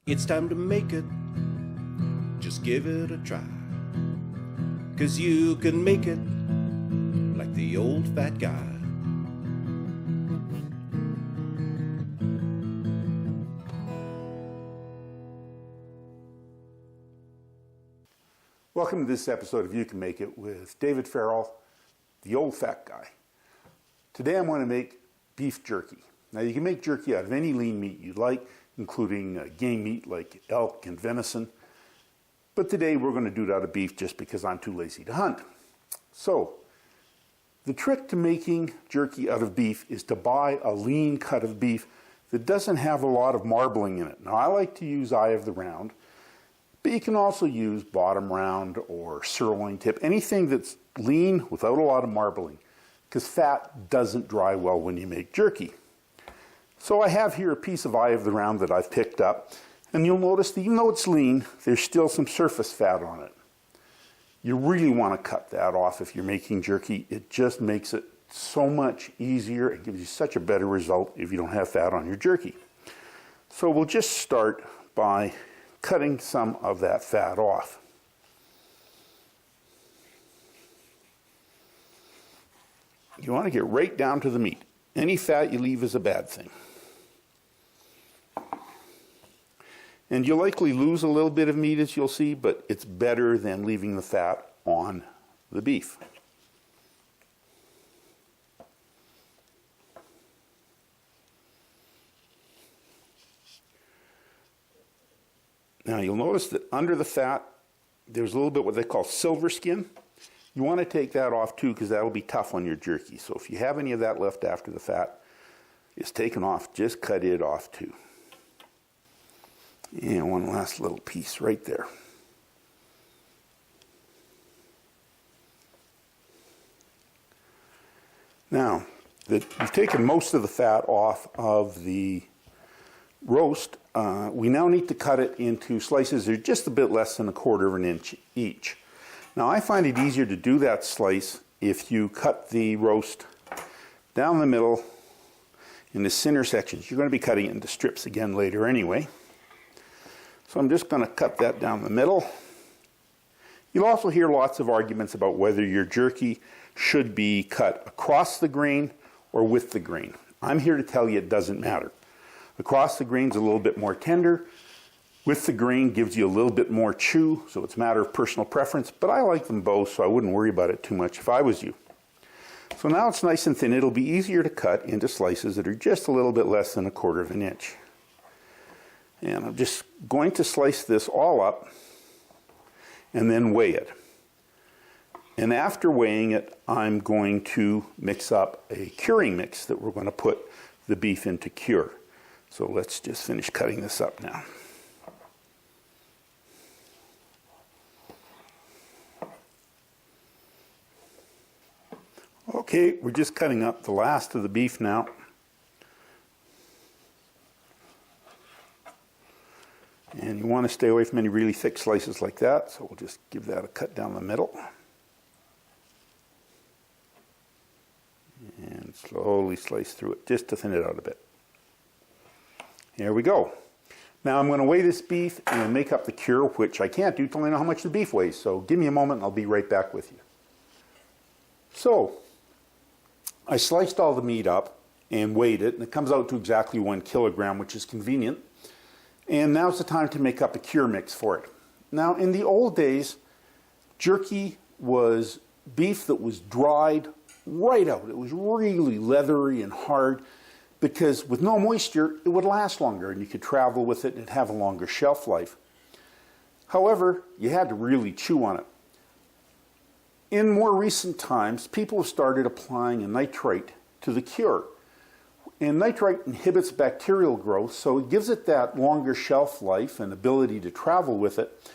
It's time to make it. Just give it a try. 'Cause you can make it like the old fat guy. Welcome to this episode of You Can Make It with David Farrell, the old fat guy. Today I'm going to make beef jerky. Now you can make jerky out of any lean meat you like, including game meat like elk and venison. But today we're going to do it out of beef just because I'm too lazy to hunt. So, the trick to making jerky out of beef is to buy a lean cut of beef that doesn't have a lot of marbling in it. Now I like to use eye of the round, but you can also use bottom round or sirloin tip, anything that's lean without a lot of marbling, because fat doesn't dry well when you make jerky. So I have here a piece of eye of the round that I've picked up, and you'll notice that even though it's lean, there's still some surface fat on it. You really want to cut that off if you're making jerky. It just makes it so much easier. It gives you such a better result if you don't have fat on your jerky. So we'll just start by cutting some of that fat off. You want to get right down to the meat. Any fat you leave is a bad thing. And you'll likely lose a little bit of meat, as you'll see, but it's better than leaving the fat on the beef. Now you'll notice that under the fat, there's a little bit what they call silver skin. You want to take that off too, because that'll be tough on your jerky. So if you have any of that left after the fat is taken off, just cut it off too. And one last little piece right there. Now that you've taken most of the fat off of the roast, we now need to cut it into slices that are just a bit less than 1/4 of an inch each. Now I find it easier to do that slice if you cut the roast down the middle in the center sections. You're going to be cutting it into strips again later anyway. So I'm just going to cut that down the middle. You'll also hear lots of arguments about whether your jerky should be cut across the grain or with the grain. I'm here to tell you it doesn't matter. Across the grain's a little bit more tender. With the grain gives you a little bit more chew, so it's a matter of personal preference, but I like them both, so I wouldn't worry about it too much if I was you. So now it's nice and thin. It'll be easier to cut into slices that are just a little bit less than 1/4 of an inch. And I'm just going to slice this all up and then weigh it. And after weighing it, I'm going to mix up a curing mix that we're going to put the beef into cure. So let's just finish cutting this up now. Okay, we're just cutting up the last of the beef now. And you want to stay away from any really thick slices like that, so we'll just give that a cut down the middle. And slowly slice through it, just to thin it out a bit. Here we go. Now I'm going to weigh this beef and make up the cure, which I can't do till I know how much the beef weighs. So give me a moment and I'll be right back with you. So, I sliced all the meat up and weighed it, and it comes out to exactly 1 kilogram, which is convenient. And now's the time to make up a cure mix for it. Now, in the old days, jerky was beef that was dried right out. It was really leathery and hard because with no moisture, it would last longer and you could travel with it and it'd have a longer shelf life. However, you had to really chew on it. In more recent times, people have started applying a nitrate to the cure. And nitrite inhibits bacterial growth, so it gives it that longer shelf life and ability to travel with it,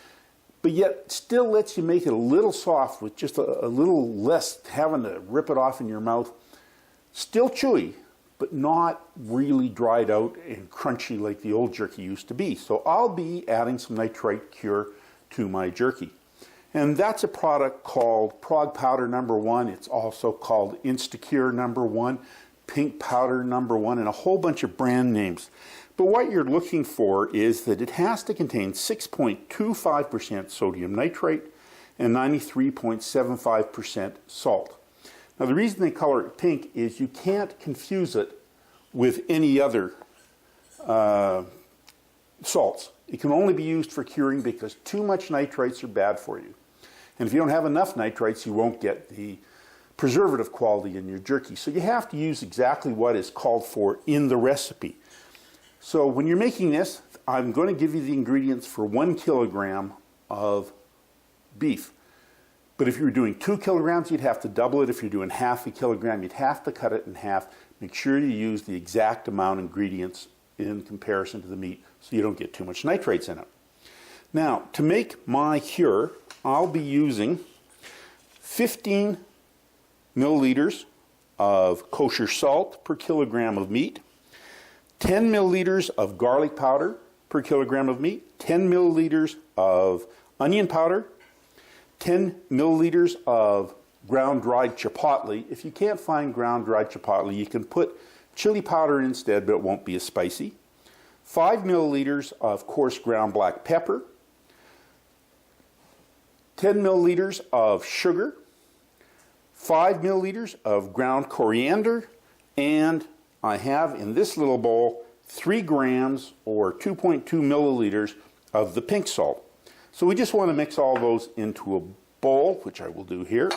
but yet still lets you make it a little soft with just a little less having to rip it off in your mouth. Still chewy, but not really dried out and crunchy like the old jerky used to be. So I'll be adding some nitrite cure to my jerky. And that's a product called Prog Powder #1. It's also called Instacure #1. Pink Powder #1, and a whole bunch of brand names. But what you're looking for is that it has to contain 6.25% sodium nitrate and 93.75% salt. Now the reason they color it pink is you can't confuse it with any other salts. It can only be used for curing because too much nitrates are bad for you. And if you don't have enough nitrates, you won't get the preservative quality in your jerky. So you have to use exactly what is called for in the recipe. So when you're making this, I'm going to give you the ingredients for 1 kilogram of beef. But if you're doing 2 kilograms, you'd have to double it. If you're doing half a kilogram, you'd have to cut it in half. Make sure you use the exact amount of ingredients in comparison to the meat so you don't get too much nitrates in it. Now, to make my cure, I'll be using 15 milliliters of kosher salt per kilogram of meat, 10 milliliters of garlic powder per kilogram of meat, 10 milliliters of onion powder, 10 milliliters of ground dried chipotle. If you can't find ground dried chipotle, you can put chili powder instead, but it won't be as spicy. 5 milliliters of coarse ground black pepper, 10 milliliters of sugar, 5 milliliters of ground coriander, and I have in this little bowl 3 grams or 2.2 milliliters of the pink salt. So we just want to mix all those into a bowl, which I will do here.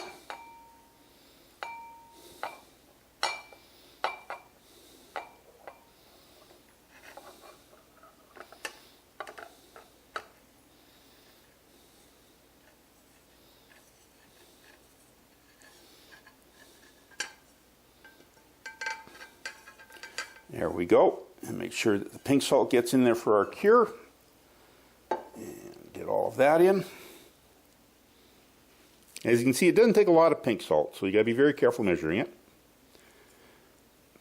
There we go. And make sure that the pink salt gets in there for our cure. And get all of that in. As you can see, it doesn't take a lot of pink salt, so you got to be very careful measuring it.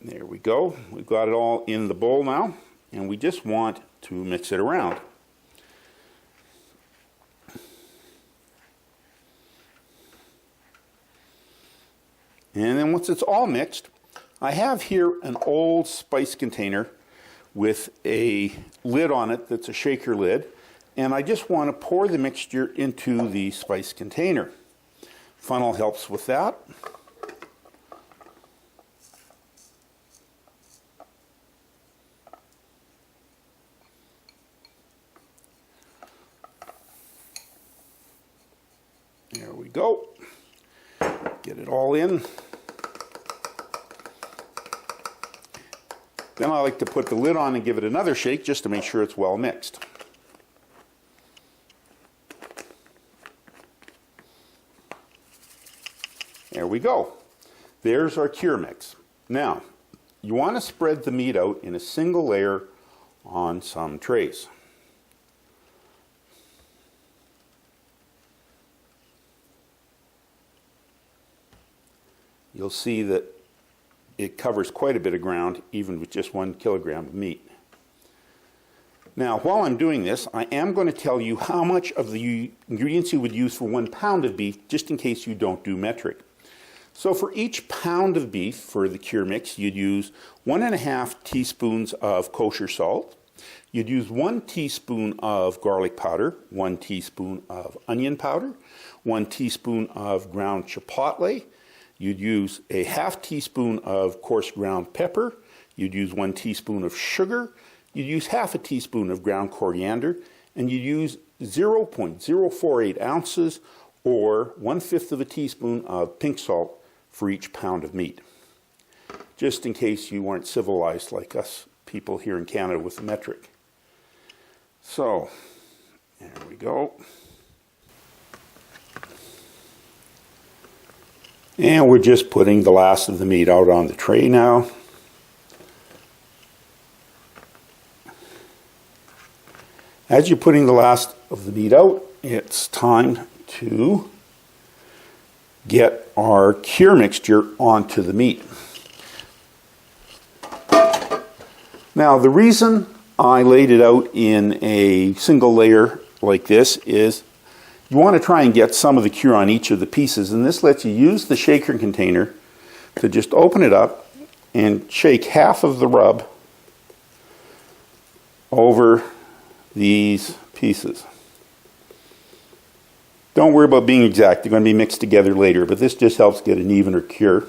There we go. We've got it all in the bowl now, and we just want to mix it around. And then once it's all mixed, I have here an old spice container with a lid on it that's a shaker lid, and I just want to pour the mixture into the spice container. Funnel helps with that. There we go. Get it all in. Then I like to put the lid on and give it another shake just to make sure it's well mixed. There we go. There's our cure mix. Now, you want to spread the meat out in a single layer on some trays. You'll see that it covers quite a bit of ground, even with just 1 kilogram of meat. Now, while I'm doing this, I am going to tell you how much of the ingredients you would use for 1 pound of beef, just in case you don't do metric. So for each pound of beef for the cure mix, you'd use 1.5 teaspoons of kosher salt. You'd use 1 teaspoon of garlic powder, 1 teaspoon of onion powder, 1 teaspoon of ground chipotle. You'd use a half teaspoon of coarse ground pepper. You'd use 1 teaspoon of sugar. You'd use half a teaspoon of ground coriander. And you'd use 0.048 ounces or 1/5 of a teaspoon of pink salt for each pound of meat. Just in case you weren't civilized like us people here in Canada with the metric. So, there we go. And we're just putting the last of the meat out on the tray now. As you're putting the last of the meat out, it's time to get our cure mixture onto the meat. Now, the reason I laid it out in a single layer like this is you want to try and get some of the cure on each of the pieces, and this lets you use the shaker container to just open it up and shake half of the rub over these pieces. Don't worry about being exact, they're going to be mixed together later, but this just helps get an evener cure.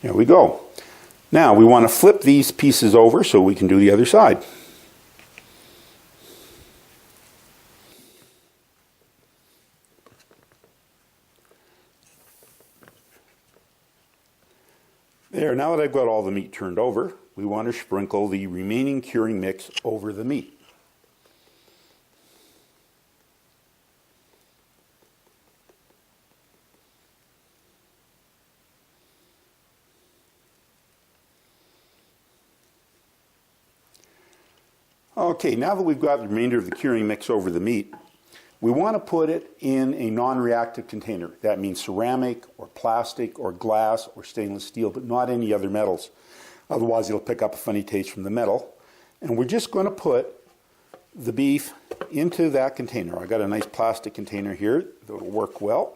There we go. Now we want to flip these pieces over so we can do the other side. There, now that I've got all the meat turned over, we want to sprinkle the remaining curing mix over the meat. Okay, now that we've got the remainder of the curing mix over the meat, we want to put it in a non-reactive container. That means ceramic or plastic or glass or stainless steel, but not any other metals. Otherwise, you'll pick up a funny taste from the metal. And we're just going to put the beef into that container. I got a nice plastic container here that will work well.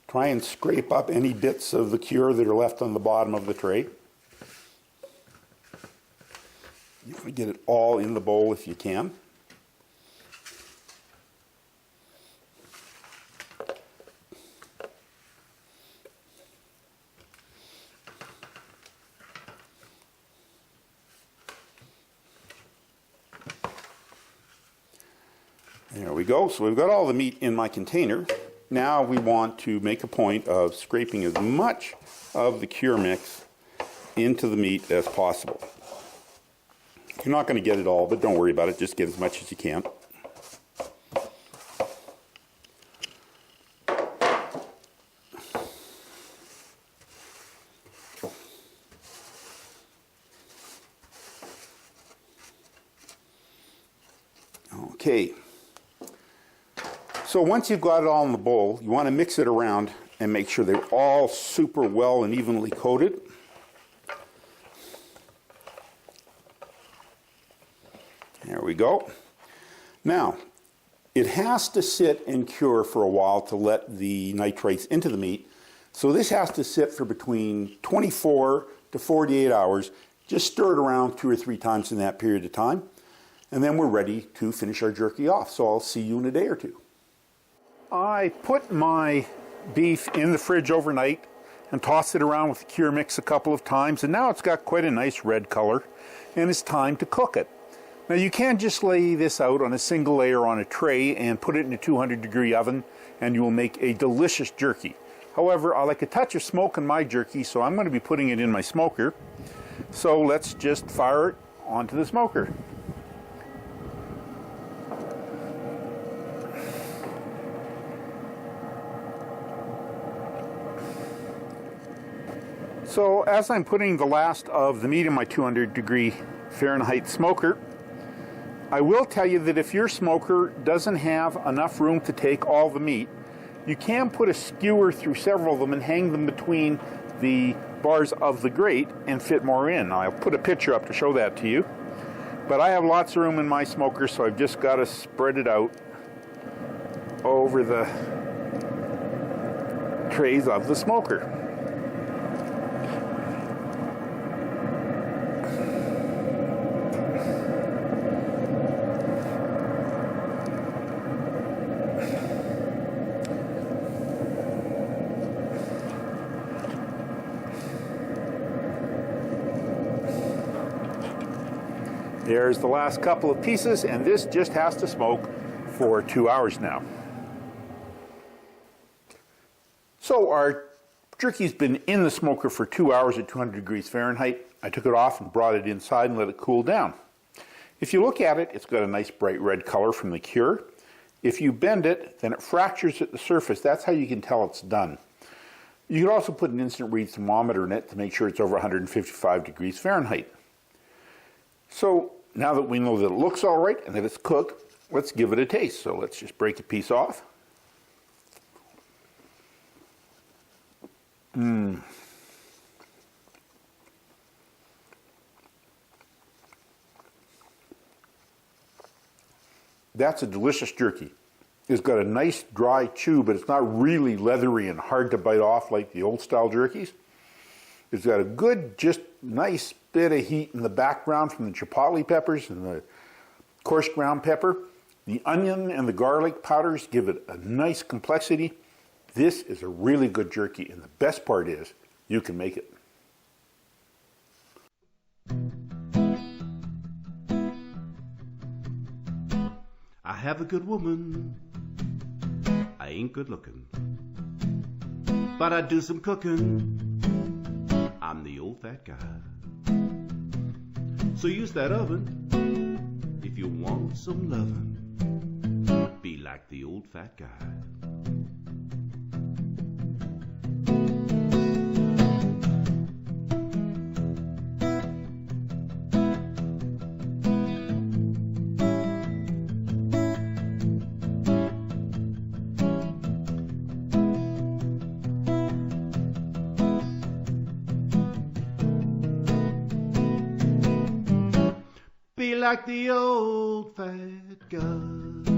Try and scrape up any bits of the cure that are left on the bottom of the tray. You want to get it all in the bowl if you can. There we go. So we've got all the meat in my container. Now we want to make a point of scraping as much of the cure mix into the meat as possible. You're not going to get it all, but don't worry about it. Just get as much as you can. Okay. So once you've got it all in the bowl, you want to mix it around and make sure they're all super well and evenly coated. There we go. Now, it has to sit and cure for a while to let the nitrates into the meat. So this has to sit for between 24 to 48 hours. Just stir it around 2 or 3 times in that period of time. And then we're ready to finish our jerky off. So I'll see you in a day or two. I put my beef in the fridge overnight and tossed it around with the cure mix a couple of times, and now it's got quite a nice red color, and it's time to cook it. Now you can't just lay this out on a single layer on a tray and put it in a 200-degree oven and you will make a delicious jerky. However, I like a touch of smoke in my jerky, so I'm going to be putting it in my smoker. So let's just fire it onto the smoker. So as I'm putting the last of the meat in my 200-degree Fahrenheit smoker, I will tell you that if your smoker doesn't have enough room to take all the meat, you can put a skewer through several of them and hang them between the bars of the grate and fit more in. I'll put a picture up to show that to you. But I have lots of room in my smoker, so I've just got to spread it out over the trays of the smoker. There's the last couple of pieces, and this just has to smoke for 2 hours now. So our jerky's been in the smoker for 2 hours at 200 degrees Fahrenheit. I took it off and brought it inside and let it cool down. If you look at it, it's got a nice bright red color from the cure. If you bend it, then it fractures at the surface. That's how you can tell it's done. You could also put an instant read thermometer in it to make sure it's over 155 degrees Fahrenheit. So now that we know that it looks all right and that it's cooked, let's give it a taste. So let's just break a piece off. That's a delicious jerky. It's got a nice dry chew, but it's not really leathery and hard to bite off like the old style jerkies. It's got a good, just nice bit of heat in the background from the chipotle peppers and the coarse ground pepper. The onion and the garlic powders give it a nice complexity. This is a really good jerky, and the best part is you can make it. I have a good woman, I ain't good looking, but I do some cooking, I'm the old fat guy. So use that oven if you want some lovin', be like the old fat guy. Be like the old fat guy.